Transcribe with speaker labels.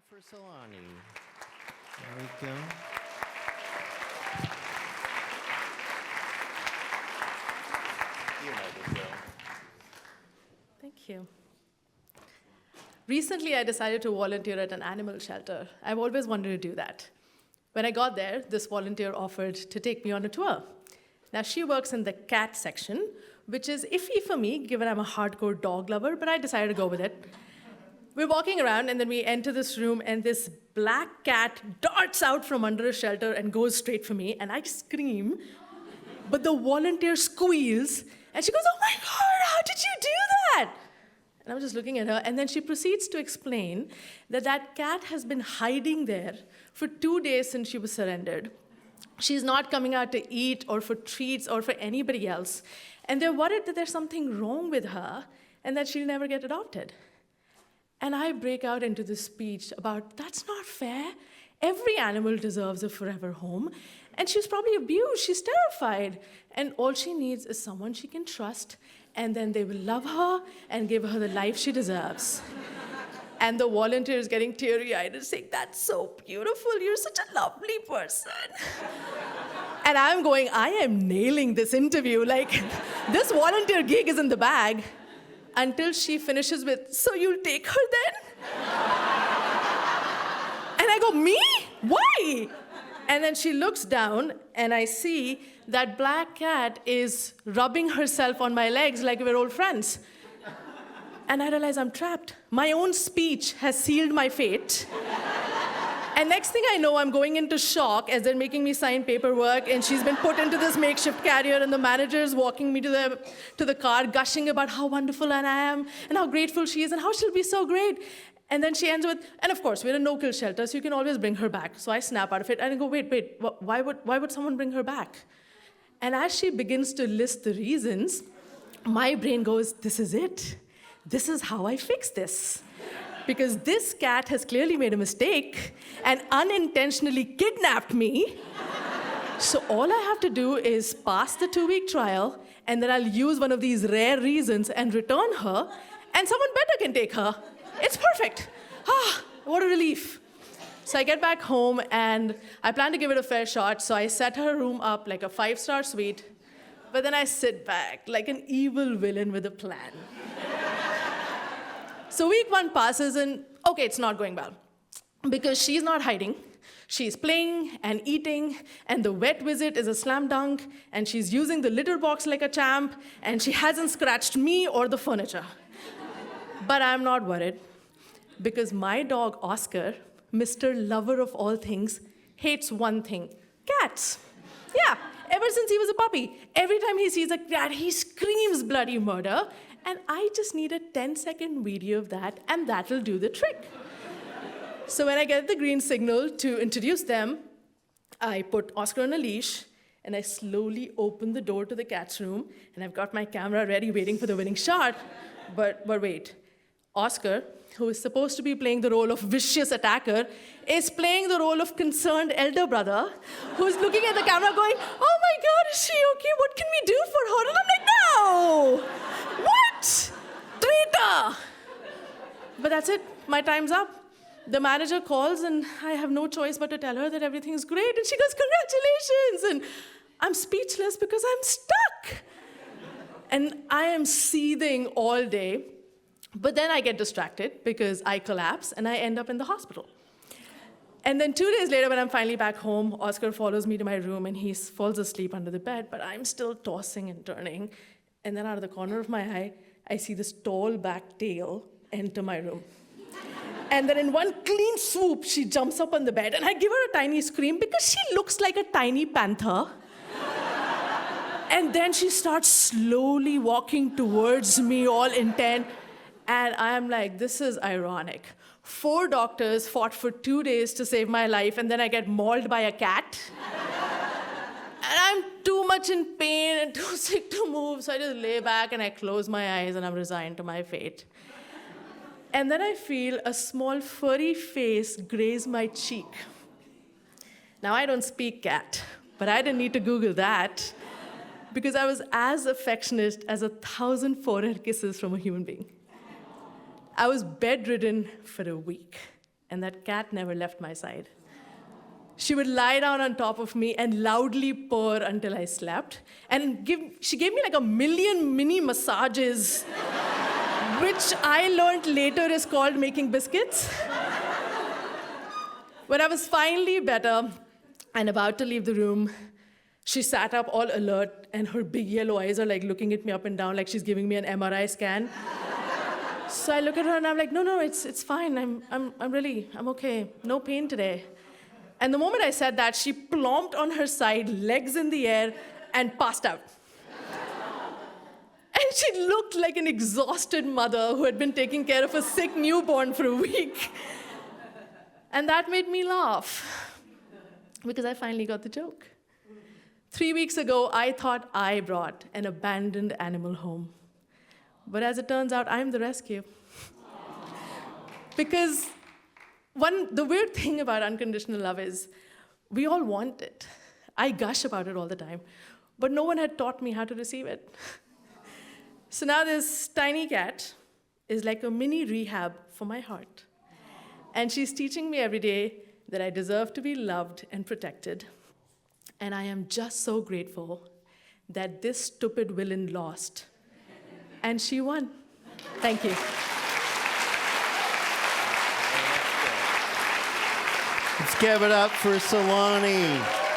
Speaker 1: for Saloni. There we go. You know the drill.
Speaker 2: Thank you. Recently, I decided to volunteer at an animal shelter. I've always wanted to do that. When I got there, this volunteer offered to take me on a tour. Now, she works in the cat section, which is iffy for me, given I'm a hardcore dog lover, but I decided to go with it. We're walking around, and then we enter this room, and this black cat darts out from under a shelter and goes straight for me, and I scream. But the volunteer squeals, and she goes, "Oh my God, how did you do that?" And I'm just looking at her, and then she proceeds to explain that that cat has been hiding there for 2 days since she was surrendered. She's not coming out to eat or for treats or for anybody else. And they're worried that there's something wrong with her and that she'll never get adopted. And I break out into this speech about, that's not fair. Every animal deserves a forever home. And she's probably abused. She's terrified. And all she needs is someone she can trust, and then they will love her and give her the life she deserves. And the volunteer is getting teary-eyed and saying, "That's so beautiful. You're such a lovely person." And I'm going, I am nailing this interview. Like, this volunteer gig is in the bag. Until she finishes with, "So you'll take her then?" And I go, "Me? Why?" And then she looks down, and I see that black cat is rubbing herself on my legs like we're old friends. And I realize I'm trapped. My own speech has sealed my fate. And next thing I know, I'm going into shock as they're making me sign paperwork, and she's been put into this makeshift carrier, and the manager's walking me to the car, gushing about how wonderful I am, and how grateful she is, and how she'll be so great. And then she ends with, and of course, we're a no-kill shelter, so you can always bring her back. So I snap out of it, and I go, wait, why would someone bring her back? And as she begins to list the reasons, my brain goes, this is it. This is how I fix this. Because this cat has clearly made a mistake and unintentionally kidnapped me. So all I have to do is pass the 2-week trial, and then I'll use one of these rare reasons and return her, and someone better can take her. It's perfect. Ah, what a relief. So I get back home, and I plan to give it a fair shot, so I set her room up like a 5-star suite, but then I sit back like an evil villain with a plan. So week 1 passes, and okay, it's not going well. Because she's not hiding. She's playing and eating, and the vet visit is a slam dunk, and she's using the litter box like a champ, and she hasn't scratched me or the furniture. But I'm not worried, because my dog, Oscar, Mr. Lover of all things, hates one thing: cats. Yeah, ever since he was a puppy, every time he sees a cat, he screams bloody murder. And I just need a 10-second video of that, and that'll do the trick. So when I get the green signal to introduce them, I put Oscar on a leash, and I slowly open the door to the cat's room, and I've got my camera ready, waiting for the winning shot. But wait. Oscar, who is supposed to be playing the role of vicious attacker, is playing the role of concerned elder brother, who's looking at the camera going, "Oh my God, is she okay? What can we do for her?" And I'm like, "No! What? Treat her!" But that's it. My time's up. The manager calls, and I have no choice but to tell her that everything's great. And she goes, "Congratulations!" And I'm speechless because I'm stuck. And I am seething all day. But then I get distracted because I collapse, and I end up in the hospital. And then 2 days later, when I'm finally back home, Oscar follows me to my room, and he falls asleep under the bed, but I'm still tossing and turning. And then out of the corner of my eye, I see this tall back tail enter my room. And then in one clean swoop, she jumps up on the bed, and I give her a tiny scream because she looks like a tiny panther. And then she starts slowly walking towards me, all intent. And I'm like, this is ironic. 4 doctors fought for 2 days to save my life, and then I get mauled by a cat. And I'm too much in pain and too sick to move, so I just lay back and I close my eyes, and I'm resigned to my fate. And then I feel a small furry face graze my cheek. Now, I don't speak cat, but I didn't need to Google that, because I was as affectionate as 1,000 forehead kisses from a human being. I was bedridden for a week. and that cat never left my side. She would lie down on top of me and loudly purr until I slept. And she gave me like a million mini massages, which I learned later is called making biscuits. When I was finally better and about to leave the room, she sat up all alert, and her big yellow eyes are like looking at me up and down like she's giving me an MRI scan. So I look at her and I'm like, no, it's fine. I'm okay. No pain today. And the moment I said that, she plomped on her side, legs in the air, and passed out. And she looked like an exhausted mother who had been taking care of a sick newborn for a week. And that made me laugh, because I finally got the joke. 3 weeks ago, I thought I brought an abandoned animal home. But as it turns out, I'm the rescue. Because the weird thing about unconditional love is we all want it. I gush about it all the time, but no one had taught me how to receive it. So now this tiny cat is like a mini rehab for my heart. And she's teaching me every day that I deserve to be loved and protected. And I am just so grateful that this stupid villain lost. And she won. Thank you.
Speaker 1: Let's give it up for Saloni.